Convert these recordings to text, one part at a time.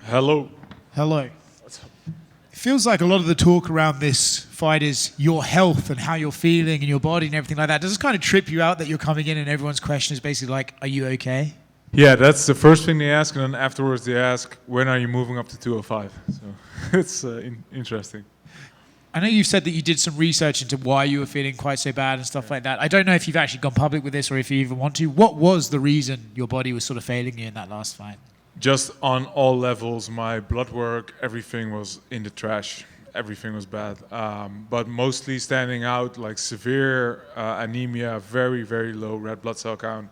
Hello. Hello. It feels like a lot of the talk around this fight is your health and how you're feeling and your body and everything like that. Does this kind of trip you out that you're coming in and everyone's question is basically like, are you okay? Yeah, that's the first thing they ask, and then afterwards they ask, when are you moving up to 205? So it's interesting. I know you've said that you did some research into why you were feeling quite so bad and stuff like that. I don't know if you've actually gone public with this or if you even want to. What was the reason your body was sort of failing you in that last fight? Just on all levels, my blood work, everything was in the trash. Everything was bad. But mostly standing out, like severe anemia, very, very low red blood cell count.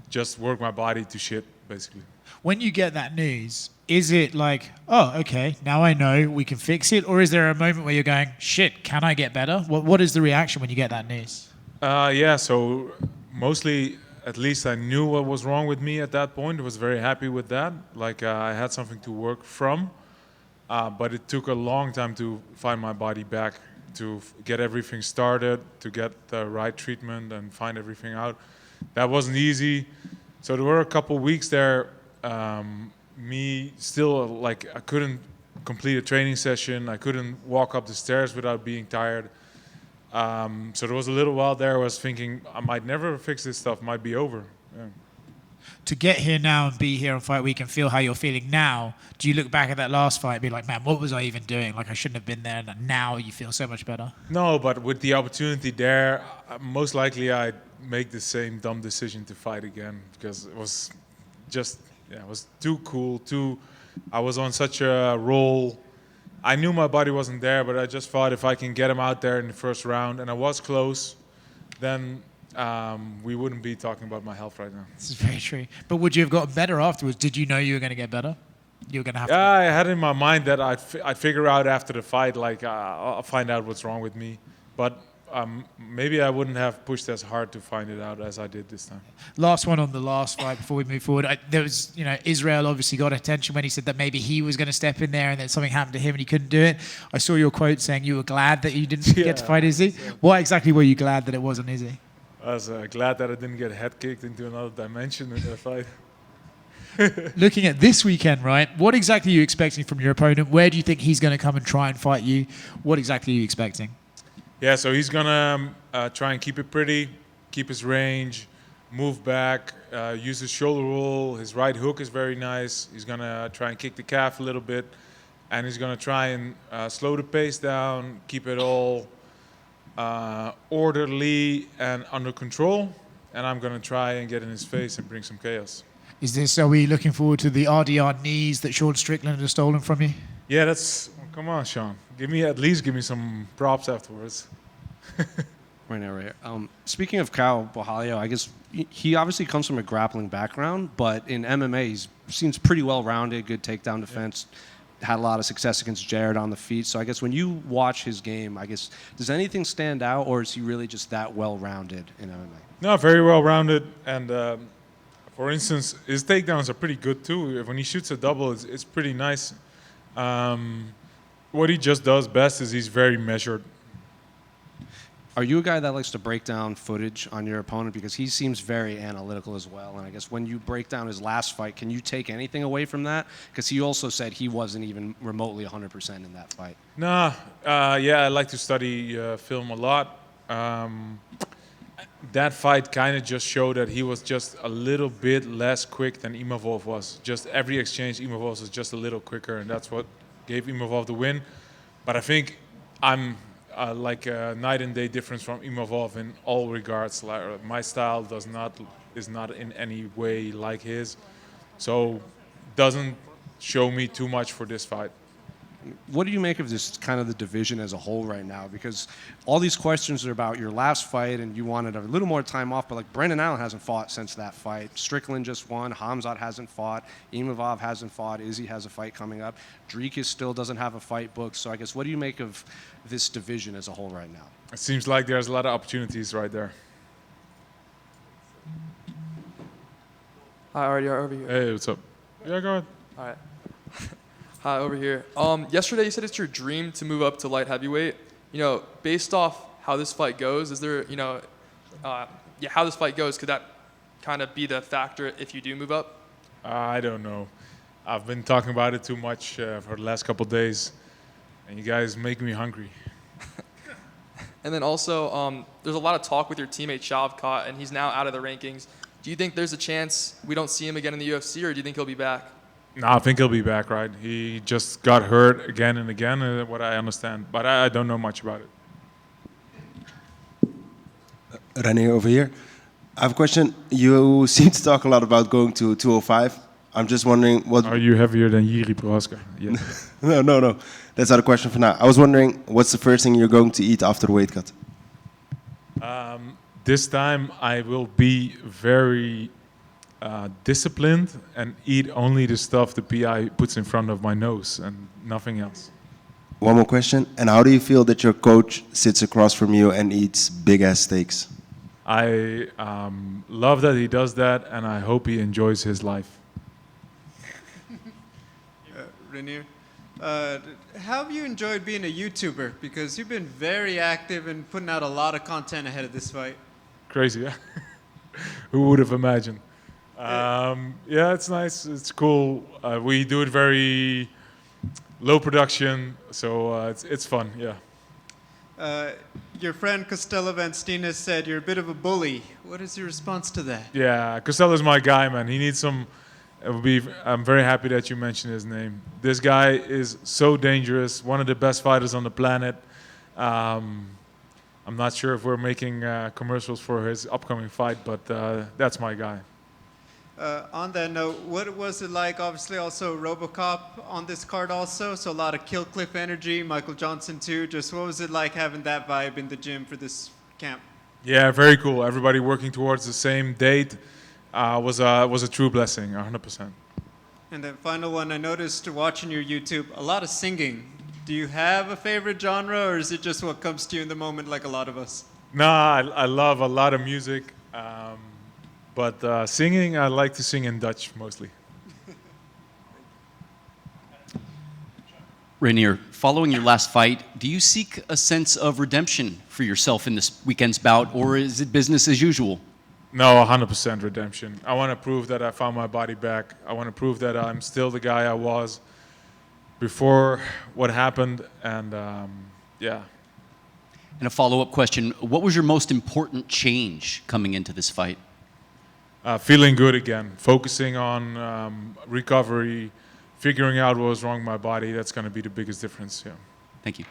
Just work my body to shit, basically. When you get that news, is it like, oh, okay, now I know we can fix it? Or is there a moment where you're going, shit, can I get better? What is the reaction when you get that news? Yeah, so mostly, at least I knew what was wrong with me at that point. I was very happy with that. Like I had something to work from. But it took a long time to find my body back, to get everything started, to get the right treatment and find everything out. That wasn't easy. So there were a couple weeks there, me still, like, I couldn't complete a training session. I couldn't walk up the stairs without being tired. So there was a little while there I was thinking, I might never fix this stuff, might be over. Yeah. To get here now and be here on Fight Week and feel how you're feeling now, do you look back at that last fight and be like, man, what was I even doing? Like, I shouldn't have been there, and now you feel so much better? No, but with the opportunity there, most likely I'd make the same dumb decision to fight again, because it was just, yeah, it was too cool, I was on such a roll. I knew my body wasn't there, but I just thought if I can get him out there in the first round, and I was close, then we wouldn't be talking about my health right now. This is very true. But would you have gotten better afterwards? Did you know you were going to get better? You were going to have to. Yeah, I had in my mind that I'd figure out after the fight, like I'll find out what's wrong with me. But maybe I wouldn't have pushed as hard to find it out as I did this time. Last one on the last fight before we move forward. There was, Israel obviously got attention when he said that maybe he was going to step in there and then something happened to him and he couldn't do it. I saw your quote saying you were glad that you didn't get to fight Izzy. What exactly were you glad that it wasn't Izzy? I was glad that I didn't get head kicked into another dimension in that fight. Looking at this weekend, right, what exactly are you expecting from your opponent? Where do you think he's going to come and try and fight you? What exactly are you expecting? Yeah, so he's going to try and keep it pretty, keep his range, move back, use his shoulder roll. His right hook is very nice. He's going to try and kick the calf a little bit. And he's going to try and slow the pace down, keep it all orderly and under control. And I'm going to try and get in his face and bring some chaos. Are we looking forward to the RDR knees that Sean Strickland has stolen from you? Yeah, come on, Sean. Give me some props afterwards. Right. Speaking of Caio Borralho, I guess he obviously comes from a grappling background, but in MMA he seems pretty well-rounded, good takedown defense, had a lot of success against Jared on the feet. So I guess when you watch his game, I guess, does anything stand out, or is he really just that well-rounded in MMA? No, very well-rounded, and for instance, his takedowns are pretty good too. When he shoots a double, it's pretty nice. What he just does best is he's very measured. Are you a guy that likes to break down footage on your opponent? Because he seems very analytical as well. And I guess when you break down his last fight, can you take anything away from that? Because he also said he wasn't even remotely 100% in that fight. Nah, I like to study film a lot. That fight kind of just showed that he was just a little bit less quick than Imavov was. Just every exchange, Imavov was just a little quicker, and that's what gave Imavov the win. But I think I'm like a night and day difference from Imavov in all regards. Like, my style is not in any way like his, so doesn't show me too much for this fight. What do you make of this kind of the division as a whole right now? Because all these questions are about your last fight and you wanted a little more time off, but like Brendan Allen hasn't fought since that fight. Strickland just won. Hamzat hasn't fought. Imavov hasn't fought. Izzy has a fight coming up. Dricus still doesn't have a fight booked. So I guess what do you make of this division as a whole right now? It seems like there's a lot of opportunities right there. Hi, Artie, over here. Hey, what's up? Yeah, go ahead. All right. Hi, over here. Yesterday you said it's your dream to move up to light heavyweight. Based off how this fight goes, is there, how this fight goes, could that kind of be the factor if you do move up? I don't know. I've been talking about it too much for the last couple days, and you guys make me hungry. And then also, there's a lot of talk with your teammate Shavkat, and he's now out of the rankings. Do you think there's a chance we don't see him again in the UFC, or do you think he'll be back? No, I think he'll be back, right? He just got hurt again and again, what I understand, but I don't know much about it. Reinier over here. I have a question. You seem to talk a lot about going to 205. I'm just wondering what... Are you heavier than Jiri Prohaska? Yes. No. That's not a question for now. I was wondering, what's the first thing you're going to eat after the weight cut? This time I will be very disciplined and eat only the stuff the PI puts in front of my nose and nothing else. One more question. And how do you feel that your coach sits across from you and eats big-ass steaks? I love that he does that, and I hope he enjoys his life. Reinier, how have you enjoyed being a YouTuber? Because you've been very active and putting out a lot of content ahead of this fight. Crazy, yeah? Who would have imagined? Yeah, it's nice. It's cool. We do it very low production, so it's fun, yeah. Your friend Costello Van Steenis said you're a bit of a bully. What is your response to that? Yeah, Costello's my guy, man. He needs some... I'm very happy that you mentioned his name. This guy is so dangerous, one of the best fighters on the planet. I'm not sure if we're making commercials for his upcoming fight, but that's my guy. On that note, what was it like? Obviously, also RoboCop on this card also, so a lot of Kill Cliff energy, Michael Johnson too. Just what was it like having that vibe in the gym for this camp? Yeah, very cool. Everybody working towards the same date was a true blessing, 100%. And then final one, I noticed watching your YouTube, a lot of singing. Do you have a favorite genre, or is it just what comes to you in the moment like a lot of us? No, I love a lot of music, but singing, I like to sing in Dutch mostly. Reinier, following your last fight, do you seek a sense of redemption for yourself in this weekend's bout, or is it business as usual? No, 100% redemption. I want to prove that I found my body back. I want to prove that I'm still the guy I was before what happened, and yeah. And a follow-up question, what was your most important change coming into this fight? Feeling good again, focusing on recovery, figuring out what was wrong with my body. That's going to be the biggest difference, yeah. Thank you.